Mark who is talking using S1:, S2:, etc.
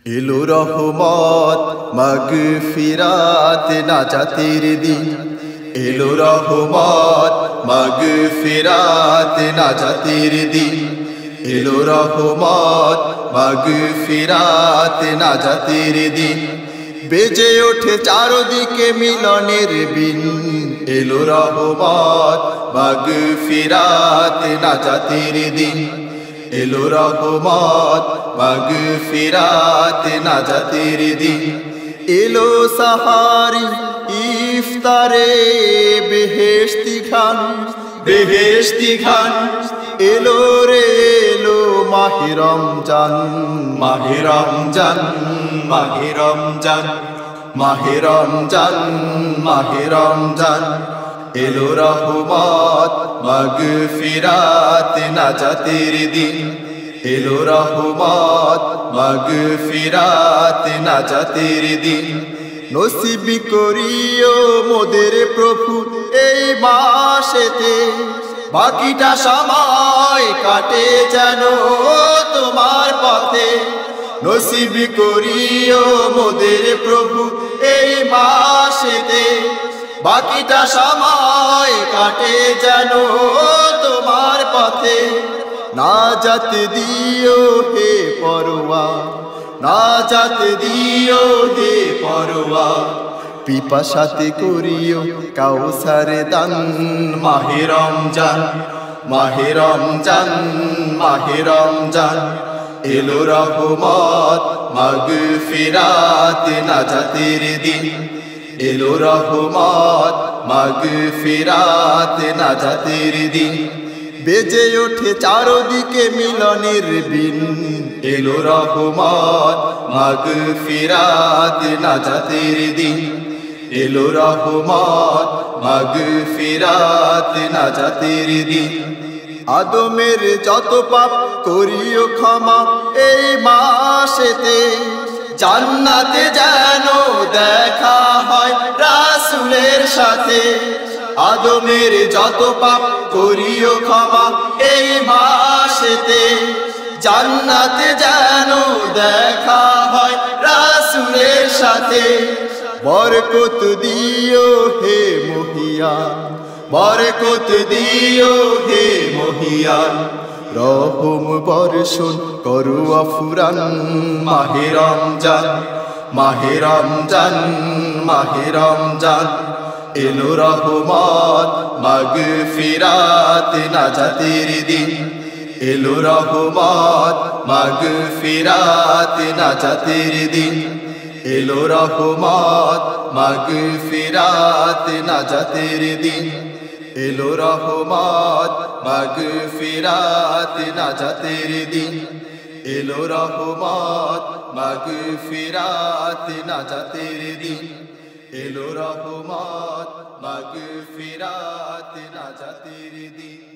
S1: এলো রহমত মাগফিরাত নাজাতের দিন, এলো রহমত মাগফিরাত নাজাতের দিন, এলো রহমত মাগফিরাত নাজাতের দিন। বেজে ওঠে চারদিকে মিলনের বিন, এলো রহমত মাগফিরাত নাজাতের দিন, এলো রহমত মাগফিরাত নাজাতের দিন। এলো সাহারি ইফতারে বেহেশতি খান, বেহেশতি খান। এলো রে এলো মাহে রমজান, মাহে রমজান, মাহে রমজান, মাহে রমজান, মাহে রমজান। এলো রহমত মাগফিরাত নাজাতের দিন, এলো রহমত মাগফিরাত নাজাতের দিন। নসিব করিও মোদের প্রভু এই মাসেতে, বাকিটা সময় কাটে যেন তোমার পথে। নসিব করিও মোদের প্রভু এই মাসেতে, বাকিটা সময় কাটে যেন তোমার পথে। নাজাত দিও হে পরওয়ার, নাজাত দিও হে পরওয়ার। পিপাসাতে করিও কাউসার দান, মাহে রমজান, মাহে রমজান, মাহে রমজান। এলো রহমত মাগফিরাত নাজাতের দিন, এলো রহমত মাগফিরাত নাজাতের দিন। বেজে ওঠে চারদিকে মিলনের বিন, এলো রহমত মাগফিরাত নাজাতের দিন, এলো রহমত মাগফিরাত নাজাতের দিন। আদমের যত পাপ করিও ক্ষমা এই মাসেতে, জান্নাতে যেন দেখা হয় রাসূলের সাথে। আদমের যত পাপ করিও ক্ষমা এই মাসেতে, জান্নাতে যেন দেখা হয় রাসূলের সাথে। বরকত দিও হে মহিয়ান, বরকত দিও হে মহিয়ান। রহম বর্ষণ করো আফুরান, মাহে রমজান, মাহে রমজান, মাহে রমজান। এলো রহমত মাগফিরাত নাজাতের দিন, এলো রহমত মাগফিরাত নাজাতের দিন, এলো রহমত মাগফিরাত নাজাতের দিন, এলো রহমত মাগফিরাত নাজাতের দিন, এলো রহমত মাগফিরাত নাজাতের দিন, এলো রহমত মাগফিরাত নাজাতের দিন।